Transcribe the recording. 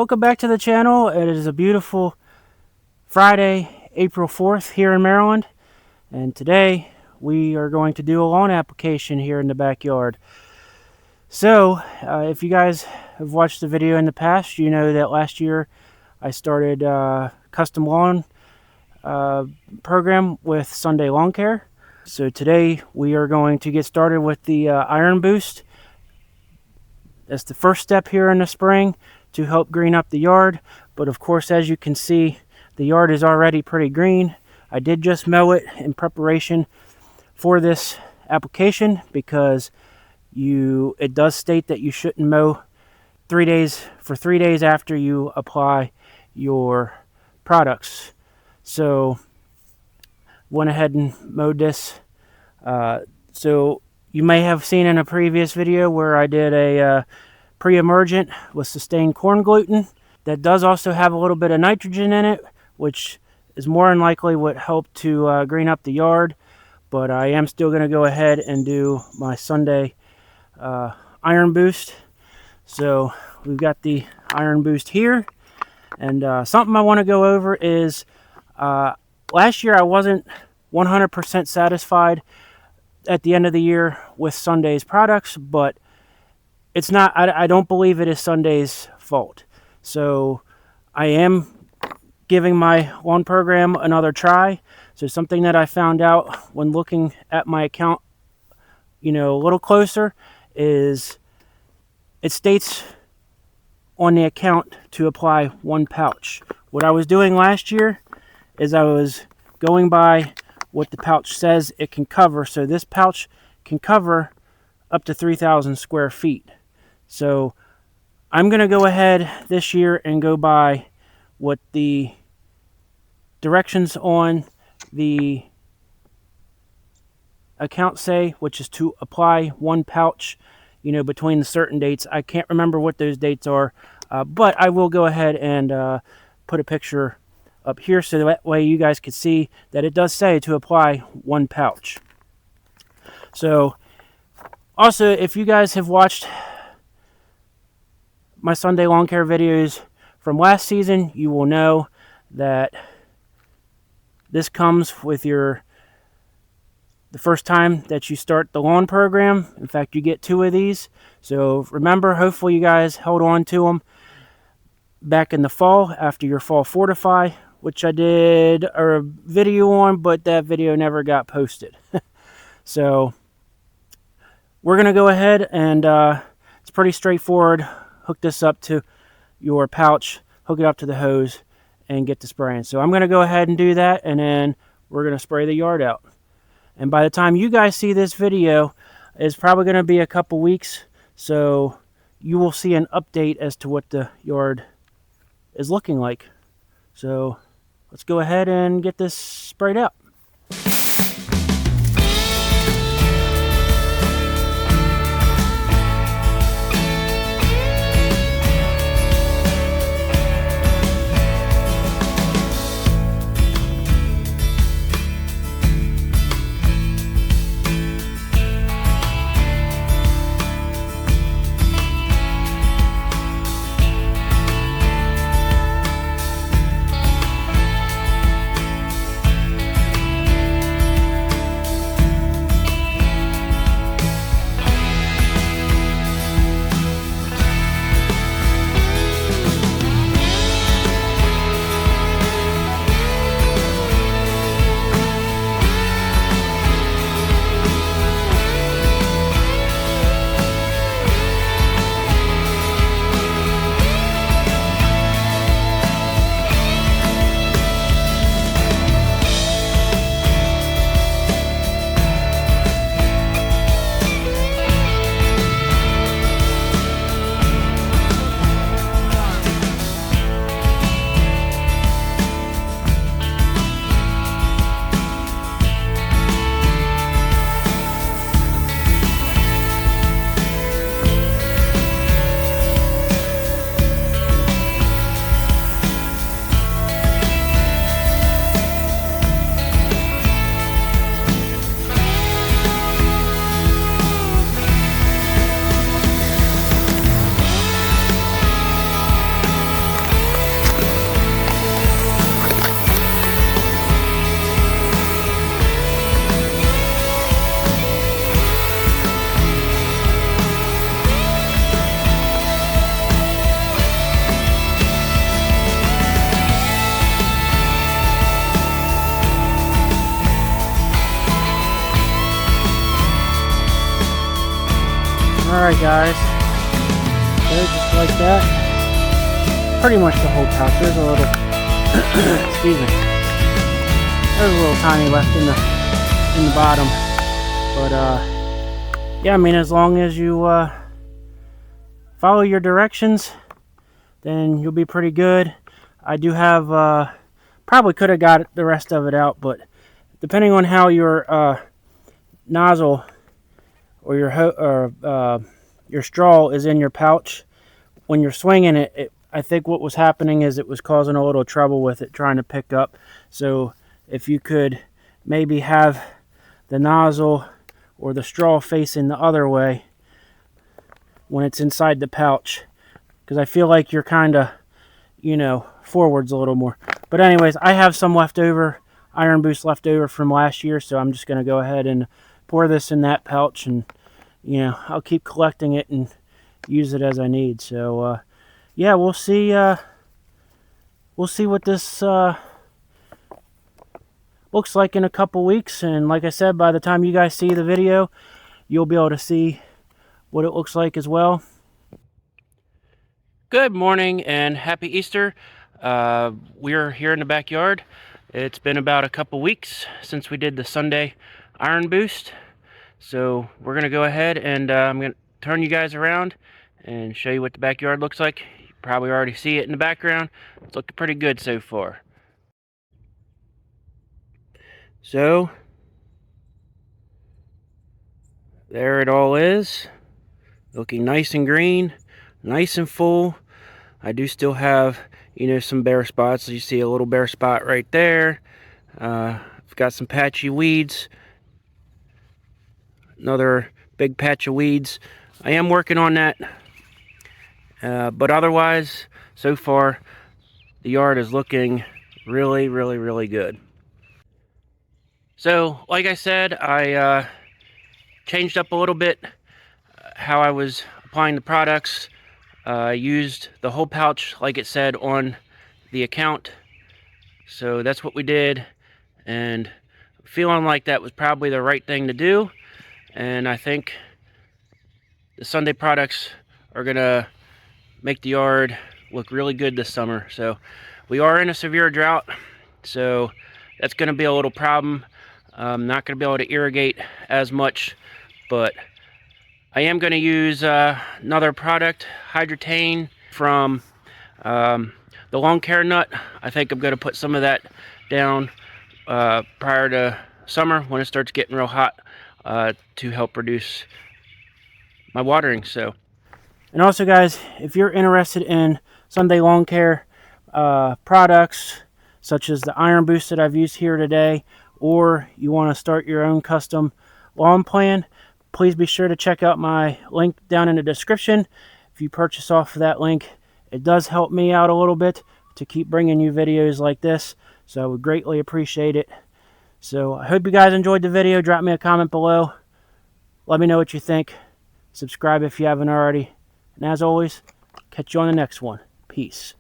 Welcome back to the channel. It is a beautiful Friday, April 4th here in Maryland, and today we are going to do a lawn application here in the backyard. So if you guys have watched the video in the past, you know that last year I started a custom lawn program with Sunday Lawn Care. So today we are going to get started with the iron boost. That's the first step here in the spring to help green up the yard. But of course, as you can see, the yard is already pretty green. I did just mow it in preparation for this application because it does state that you shouldn't mow 3 days after you apply your products. So went ahead and mowed this. So you may have seen in a previous video where I did a pre-emergent with sustained corn gluten. That does also have a little bit of nitrogen in it, which is more than likely what helped to green up the yard. But I am still going to go ahead and do my Sunday iron boost. So we've got the iron boost here. And something I want to go over is last year I wasn't 100% satisfied at the end of the year with Sunday's products, but it's not, I don't believe it is Sunday's fault. So I am giving my lawn program another try. So something that I found out when looking at my account, a little closer, is it states on the account to apply 1 pouch. What I was doing last year is I was going by what the pouch says it can cover. So this pouch can cover up to 3,000 square feet. So I'm going to go ahead this year and go by what the directions on the account say, which is to apply 1 pouch, between the certain dates. I can't remember what those dates are, but I will go ahead and put a picture up here so that way you guys can see that it does say to apply 1 pouch. So also, if you guys have watched my Sunday lawn care videos from last season, you will know that this comes with the first time that you start the lawn program. In fact, you get 2 of these. So remember, hopefully you guys held on to them back in the fall after your fall fortify, which I did a video on, but that video never got posted. So we're going to go ahead and it's pretty straightforward. Hook this up to your pouch, hook it up to the hose, and get to spraying. So I'm going to go ahead and do that, and then we're going to spray the yard out. And by the time you guys see this video, it's probably going to be a couple weeks, so you will see an update as to what the yard is looking like. So let's go ahead and get this sprayed out. Alright guys, so just like that, pretty much the whole pouch. There's a little, excuse me, there's a little tiny left in the bottom, but yeah, I mean, as long as you follow your directions, then you'll be pretty good. I do have, probably could have got the rest of it out, but depending on how your nozzle or your straw is in your pouch, when you're swinging it, I think what was happening is it was causing a little trouble with it trying to pick up. So if you could maybe have the nozzle or the straw facing the other way when it's inside the pouch, because I feel like you're kind of, you know, forwards a little more. But anyways, I have some leftover Iron Boost left over from last year, so I'm just going to go ahead and pour this in that pouch, and you know, I'll keep collecting it and use it as I need. So yeah, we'll see what this looks like in a couple weeks, and like I said, by the time you guys see the video, you'll be able to see what it looks like as well. Good morning and happy Easter. We're here in the backyard. It's been about a couple weeks since we did the Sunday Iron Boost, so we're gonna go ahead and I'm gonna turn you guys around and show you what the backyard looks like. You probably already see it in the background. It's looking pretty good so far. So there it all is, looking nice and green, nice and full. I do still have, you know, some bare spots. You see a little bare spot right there. I've got some patchy weeds, another big patch of weeds. I am working on that, but otherwise, so far, the yard is looking really good. So, like I said, I changed up a little bit how I was applying the products. I used the whole pouch like it said on the account, so that's what we did, and feeling like that was probably the right thing to do. And I think the Sunday products are gonna make the yard look really good this summer. So we are in a severe drought, so that's gonna be a little problem. I'm not gonna be able to irrigate as much, but I am going to use another product, Hydrotane, from the lawn care nut. I think I'm going to put some of that down prior to summer when it starts getting real hot to help reduce my watering. So, and also guys, if you're interested in Sunday lawn care products such as the Iron Boost that I've used here today, or you want to start your own custom lawn plan, please be sure to check out my link down in the description. If you purchase off of that link, it does help me out a little bit to keep bringing you videos like this, so I would greatly appreciate it. So I hope you guys enjoyed the video. Drop me a comment below. Let me know what you think. Subscribe if you haven't already. And as always, catch you on the next one. Peace.